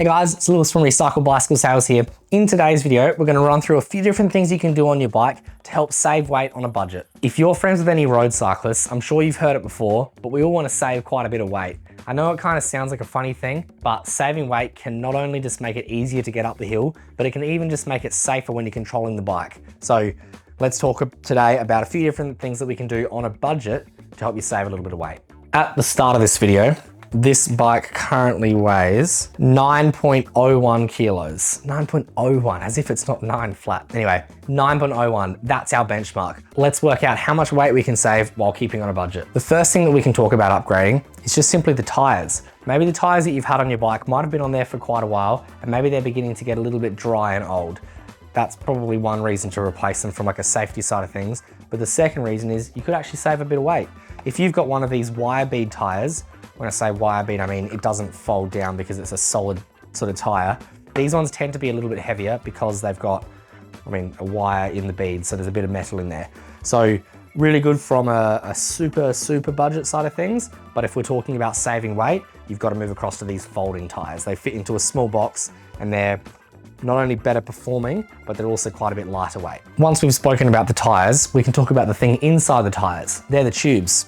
Hey guys, it's Lewis from Recycle Bicycle Sales here. In today's video, we're going to run through a few different things you can do on your bike to help save weight on a budget. If you're friends with any road cyclists, I'm sure you've heard it before, but we all want to save quite a bit of weight. I know it kind of sounds like a funny thing, but saving weight can not only just make it easier to get up the hill, but it can even just make it safer when you're controlling the bike. So let's talk today about a few different things that we can do on a budget to help you save a little bit of weight. At the start of this video, this bike currently weighs 9.01 kilos. 9.01, as if it's not 9 flat. Anyway, 9.01, that's our benchmark. Let's work out how much weight we can save while keeping on a budget. The first thing that we can talk about upgrading is just simply the tires. Maybe the tires that you've had on your bike might have been on there for quite a while, and maybe they're beginning to get a little bit dry and old. That's probably one reason to replace them from like a safety side of things. But the second reason is you could actually save a bit of weight. If you've got one of these wire bead tires, when I say wire bead, I mean it doesn't fold down because it's a solid sort of tire. These ones tend to be a little bit heavier because they've got, a wire in the bead, so there's a bit of metal in there. So really good from a super budget side of things. But if we're talking about saving weight, you've got to move across to these folding tires. They fit into a small box and they're not only better performing, but they're also quite a bit lighter weight. Once we've spoken about the tires, we can talk about the thing inside the tires. They're the tubes.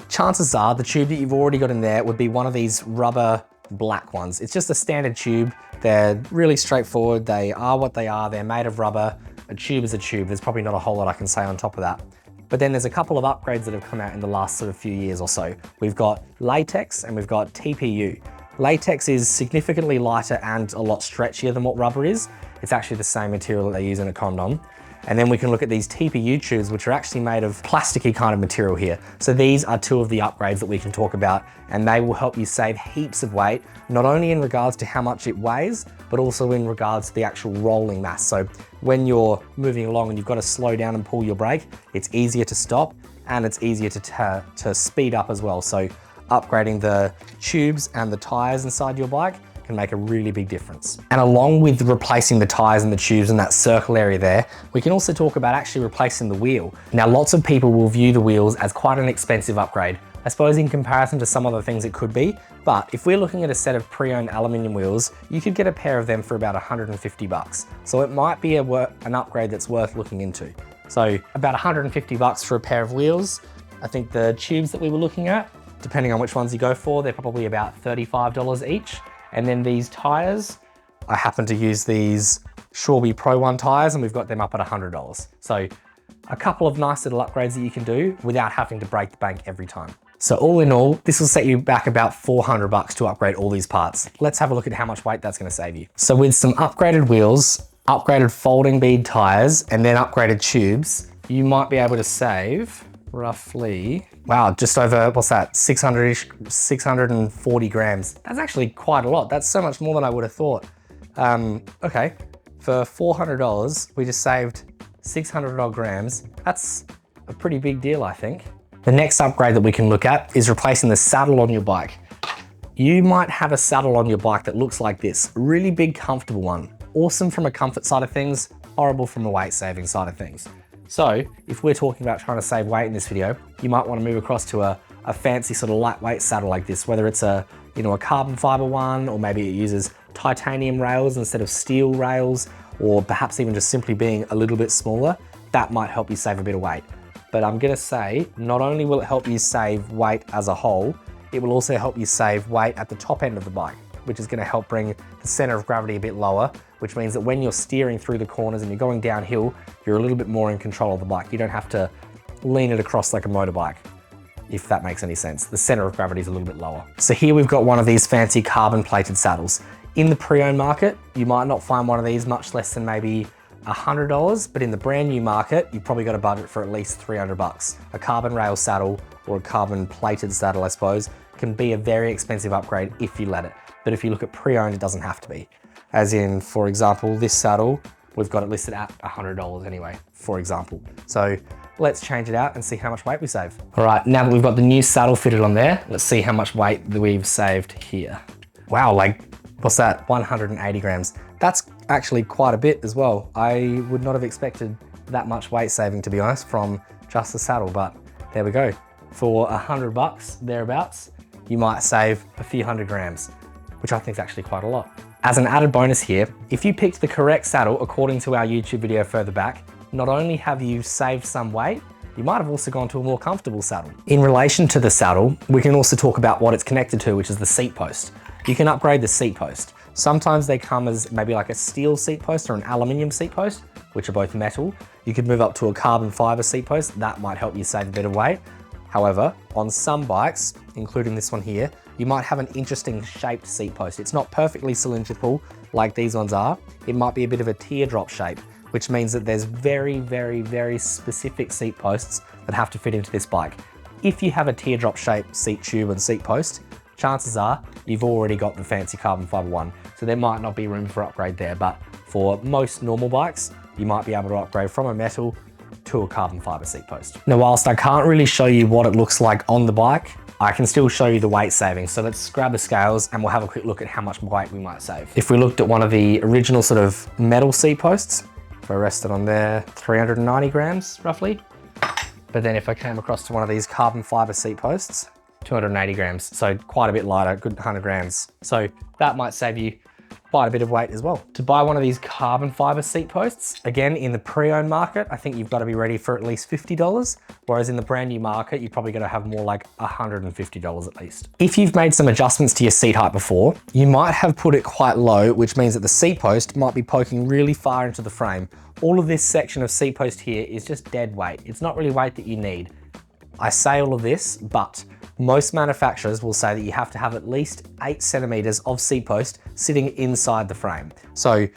Chances are the tube that you've already got in there would be one of these rubber black ones. It's just a standard tube. They're really straightforward. They are what they are. They're made of rubber. A tube is a tube. There's probably not a whole lot I can say on top of that. But then there's a couple of upgrades that have come out in the last sort of few years or so. We've got latex and we've got TPU. Latex is significantly lighter and a lot stretchier than what rubber is. It's actually the same material that they use in a condom. And then we can look at these TPU tubes, which are actually made of plasticky kind of material here. So these are two of the upgrades that we can talk about, and they will help you save heaps of weight, not only in regards to how much it weighs, but also in regards to the actual rolling mass. So when you're moving along and you've got to slow down and pull your brake, it's easier to stop and it's easier to speed up as well. So upgrading the tubes and the tires inside your bike can make a really big difference. And along with replacing the tires and the tubes and that circle area there, we can also talk about actually replacing the wheel. Now, lots of people will view the wheels as quite an expensive upgrade. I suppose in comparison to some other things it could be, but if we're looking at a set of pre-owned aluminium wheels, you could get a pair of them for about 150 bucks. So it might be an upgrade that's worth looking into. So about 150 bucks for a pair of wheels. I think the tubes that we were looking at, depending on which ones you go for, they're probably about $35 each. And then these tires, I happen to use these Shorby Pro 1 tires and we've got them up at $100. So a couple of nice little upgrades that you can do without having to break the bank every time. So all in all, this will set you back about 400 bucks to upgrade all these parts. Let's have a look at how much weight that's gonna save you. So with some upgraded wheels, upgraded folding bead tires, and then upgraded tubes, you might be able to save roughly, wow, just over, what's that, 600-ish, 640 grams. That's actually quite a lot. That's so much more than I would have thought. Okay, for $400, we just saved 600 odd grams. That's a pretty big deal, I think. The next upgrade that we can look at is replacing the saddle on your bike. You might have a saddle on your bike that looks like this, a really big, comfortable one. Awesome from a comfort side of things, horrible from a weight saving side of things. So if we're talking about trying to save weight in this video, you might want to move across to a fancy sort of lightweight saddle like this, whether it's a carbon fiber one, or maybe it uses titanium rails instead of steel rails, or perhaps even just simply being a little bit smaller. That might help you save a bit of weight. But I'm gonna say, not only will it help you save weight as a whole, it will also help you save weight at the top end of the bike, which is gonna help bring the center of gravity a bit lower, which means that when you're steering through the corners and you're going downhill, you're a little bit more in control of the bike. You don't have to lean it across like a motorbike, if that makes any sense. The center of gravity is a little bit lower. So here we've got one of these fancy carbon plated saddles. In the pre-owned market, you might not find one of these much less than maybe $100, but in the brand new market, you've probably got a budget for at least 300 bucks. A carbon rail saddle, or a carbon plated saddle, I suppose, can be a very expensive upgrade if you let it. But if you look at pre-owned, it doesn't have to be. As in, for example, this saddle, we've got it listed at $100 anyway, for example. So let's change it out and see how much weight we save. All right, now that we've got the new saddle fitted on there, let's see how much weight that we've saved here. Wow, like, what's that? 180 grams. That's actually quite a bit as well. I would not have expected that much weight saving, to be honest, from just the saddle, but there we go. For 100 bucks, thereabouts, you might save a few hundred grams, which I think is actually quite a lot. As an added bonus here, if you picked the correct saddle according to our YouTube video further back, not only have you saved some weight, you might have also gone to a more comfortable saddle. In relation to the saddle, we can also talk about what it's connected to, which is the seat post. You can upgrade the seat post. Sometimes they come as maybe like a steel seat post or an aluminium seat post, which are both metal. You could move up to a carbon fiber seat post. That might help you save a bit of weight. However, on some bikes, including this one here, you might have an interesting shaped seat post. It's not perfectly cylindrical like these ones are. It might be a bit of a teardrop shape, which means that there's very, very, very specific seat posts that have to fit into this bike. If you have a teardrop shaped seat tube and seat post, chances are you've already got the fancy carbon fiber one. So there might not be room for upgrade there, but for most normal bikes, you might be able to upgrade from a metal to a carbon fiber seat post. Now, whilst I can't really show you what it looks like on the bike, I can still show you the weight savings. So let's grab the scales and we'll have a quick look at how much weight we might save. If we looked at one of the original sort of metal seat posts, if I rested on there, 390 grams roughly. But then if I came across to one of these carbon fiber seat posts, 280 grams. So quite a bit lighter, good 100 grams. So that might save you quite a bit of weight as well. To buy one of these carbon fiber seat posts, again, in the pre-owned market, I think you've got to be ready for at least $50. Whereas in the brand new market, you're probably gonna have more like $150 at least. If you've made some adjustments to your seat height before, you might have put it quite low, which means that the seat post might be poking really far into the frame. All of this section of seat post here is just dead weight. It's not really weight that you need. I say all of this, but most manufacturers will say that you have to have at least 8 centimeters of seat post sitting inside the frame. So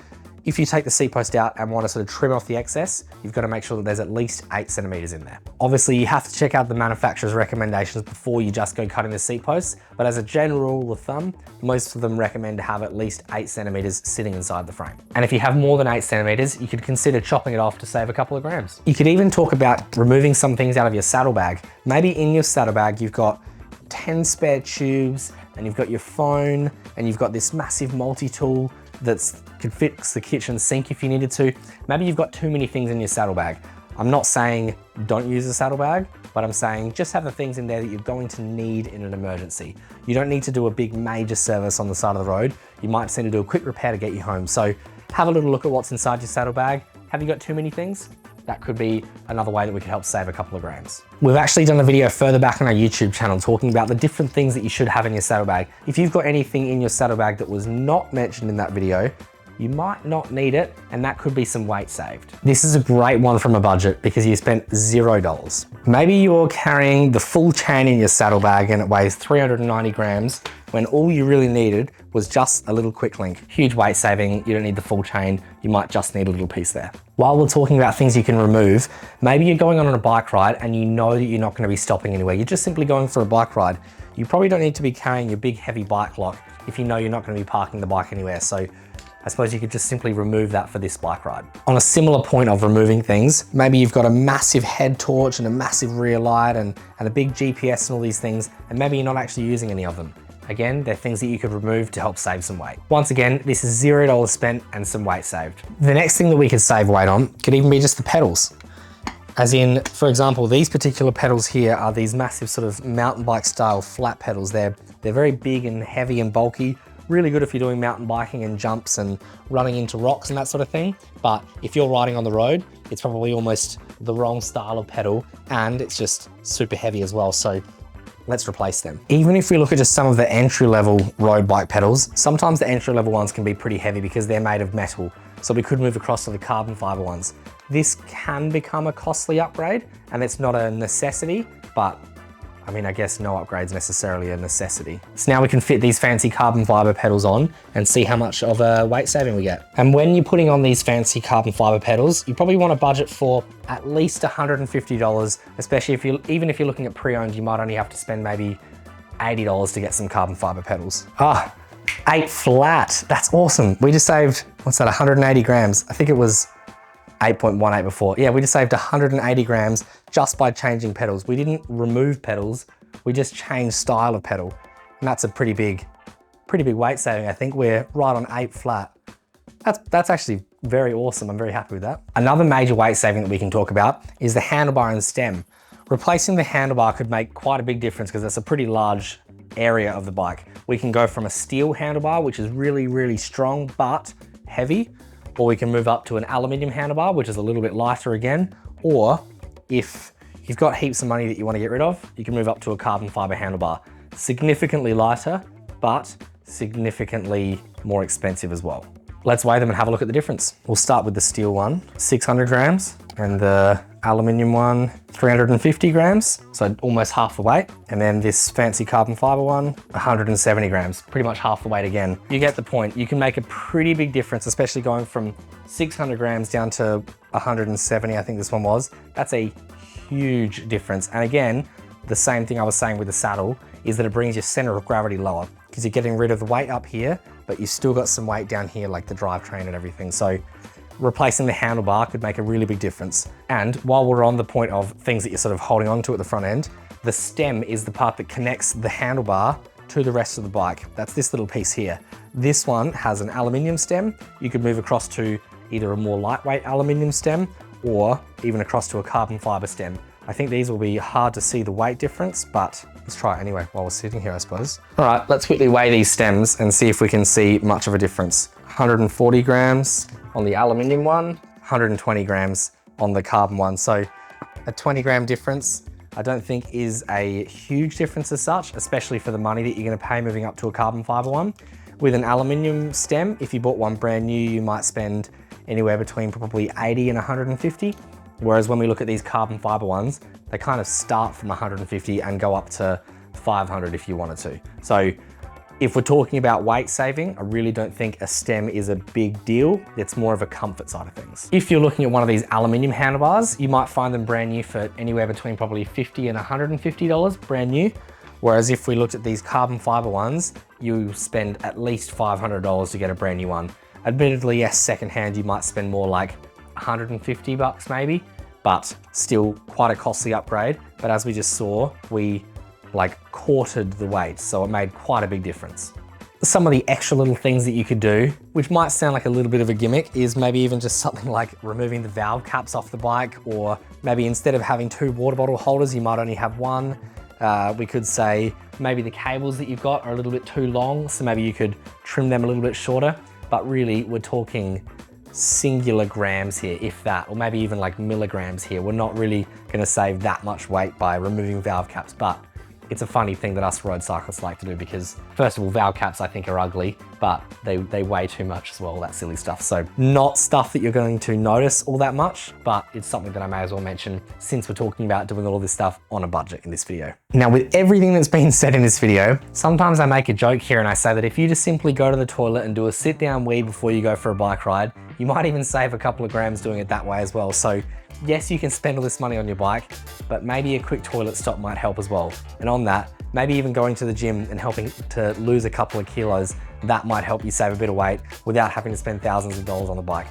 if you take the seat post out and want to sort of trim off the excess, you've got to make sure that there's at least 8 centimeters in there. Obviously, you have to check out the manufacturer's recommendations before you just go cutting the seat posts, but as a general rule of thumb, most of them recommend to have at least 8 centimeters sitting inside the frame. And if you have more than 8 centimeters, you could consider chopping it off to save a couple of grams. You could even talk about removing some things out of your saddlebag. Maybe in your saddlebag, you've got 10 spare tubes and you've got your phone and you've got this massive multi-tool that could fix the kitchen sink if you needed to. Maybe you've got too many things in your saddlebag. I'm not saying don't use a saddlebag, but I'm saying just have the things in there that you're going to need in an emergency. You don't need to do a big major service on the side of the road. You might just need to do a quick repair to get you home. So have a little look at what's inside your saddlebag. Have you got too many things? That could be another way that we could help save a couple of grams. We've actually done a video further back on our YouTube channel talking about the different things that you should have in your saddlebag. If you've got anything in your saddlebag that was not mentioned in that video, you might not need it, and that could be some weight saved. This is a great one from a budget because you spent $0. Maybe you're carrying the full chain in your saddlebag and it weighs 390 grams when all you really needed was just a little quick link. Huge weight saving, you don't need the full chain, you might just need a little piece there. While we're talking about things you can remove, maybe you're going on a bike ride and you know that you're not gonna be stopping anywhere. You're just simply going for a bike ride. You probably don't need to be carrying your big heavy bike lock if you know you're not gonna be parking the bike anywhere. So I suppose you could just simply remove that for this bike ride. On a similar point of removing things, maybe you've got a massive head torch and a massive rear light and a big GPS and all these things, and maybe you're not actually using any of them. Again, they're things that you could remove to help save some weight. Once again, this is $0 spent and some weight saved. The next thing that we could save weight on could even be just the pedals. As in, for example, these particular pedals here are these massive sort of mountain bike style flat pedals. They're very big and heavy and bulky. Really good if you're doing mountain biking and jumps and running into rocks and that sort of thing. But if you're riding on the road, it's probably almost the wrong style of pedal and it's just super heavy as well. So let's replace them. Even if we look at just some of the entry-level road bike pedals, sometimes the entry-level ones can be pretty heavy because they're made of metal. So we could move across to the carbon fiber ones. This can become a costly upgrade and it's not a necessity, but I mean, I guess no upgrade's necessarily a necessity. So now we can fit these fancy carbon fiber pedals on and see how much of a weight saving we get. And when you're putting on these fancy carbon fiber pedals, you probably want to budget for at least $150, especially even if you're looking at pre-owned, you might only have to spend maybe $80 to get some carbon fiber pedals. 8 flat, that's awesome. We just saved, what's that, 180 grams. I think it was 8.18 before. Yeah, we just saved 180 grams just by changing pedals. We didn't remove pedals, we just changed style of pedal. And that's a pretty big weight saving. I think we're right on 8 flat. That's actually very awesome. I'm very happy with that. Another major weight saving that we can talk about is the handlebar and stem. Replacing the handlebar could make quite a big difference because it's a pretty large area of the bike. We can go from a steel handlebar, which is really, really strong but heavy, or we can move up to an aluminium handlebar, which is a little bit lighter again, or if you've got heaps of money that you want to get rid of, you can move up to a carbon fiber handlebar. Significantly lighter, but significantly more expensive as well. Let's weigh them and have a look at the difference. We'll start with the steel one, 600 grams, and the aluminium one, 350 grams, so almost half the weight. And then this fancy carbon fiber one, 170 grams, pretty much half the weight again. You get the point. You can make a pretty big difference, especially going from 600 grams down to 170, I think this one was. That's a huge difference. And again, the same thing I was saying with the saddle is that it brings your center of gravity lower because you're getting rid of the weight up here, but you still got some weight down here, like the drivetrain and everything. So replacing the handlebar could make a really big difference. And while we're on the point of things that you're sort of holding on to at the front end, the stem is the part that connects the handlebar to the rest of the bike. That's this little piece here. This one has an aluminium stem. You could move across to either a more lightweight aluminium stem or even across to a carbon fiber stem. I think these will be hard to see the weight difference, but let's try it anyway while we're sitting here, I suppose. All right, let's quickly weigh these stems and see if we can see much of a difference. 140 grams on the aluminium one, 120 grams on the carbon one. So a 20 gram difference, I don't think is a huge difference as such, especially for the money that you're gonna pay moving up to a carbon fiber one. With an aluminium stem, if you bought one brand new, you might spend anywhere between probably 80 and 150. Whereas when we look at these carbon fiber ones, they kind of start from 150 and go up to 500 if you wanted to. So if we're talking about weight saving, I really don't think a stem is a big deal. It's more of a comfort side of things. If you're looking at one of these aluminium handlebars, you might find them brand new for anywhere between probably $50 and $150 brand new. Whereas if we looked at these carbon fiber ones, you spend at least $500 to get a brand new one. Admittedly, yes, secondhand, you might spend more like 150 bucks maybe, but still quite a costly upgrade. But as we just saw, we like quartered the weight, so it made quite a big difference. Some of the extra little things that you could do, which might sound like a little bit of a gimmick, is maybe even just something like removing the valve caps off the bike, or maybe instead of having 2 water bottle holders, you might only have one. We could say maybe the cables that you've got are a little bit too long, so maybe you could trim them a little bit shorter, but really we're talking singular grams here, if that, or maybe even like milligrams here. We're not really gonna save that much weight by removing valve caps, but it's a funny thing that us road cyclists like to do because first of all, valve caps I think are ugly, but they weigh too much as well, that silly stuff. So not stuff that you're going to notice all that much, but it's something that I may as well mention since we're talking about doing all this stuff on a budget in this video. Now with everything that's been said in this video, sometimes I make a joke here and I say that if you just simply go to the toilet and do a sit down wee before you go for a bike ride, you might even save a couple of grams doing it that way as well. So yes, you can spend all this money on your bike, but maybe a quick toilet stop might help as well. And on that, maybe even going to the gym and helping to lose a couple of kilos, that might help you save a bit of weight without having to spend thousands of dollars on the bike.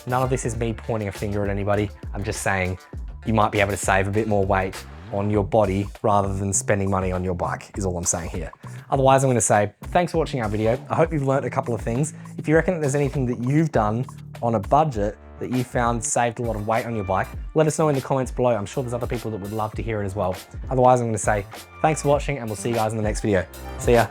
None of this is me pointing a finger at anybody. I'm just saying you might be able to save a bit more weight on your body rather than spending money on your bike is all I'm saying here. Otherwise, I'm gonna say, thanks for watching our video. I hope you've learned a couple of things. If you reckon that there's anything that you've done on a budget that you found saved a lot of weight on your bike, let us know in the comments below. I'm sure there's other people that would love to hear it as well. Otherwise, I'm gonna say, thanks for watching and we'll see you guys in the next video. See ya.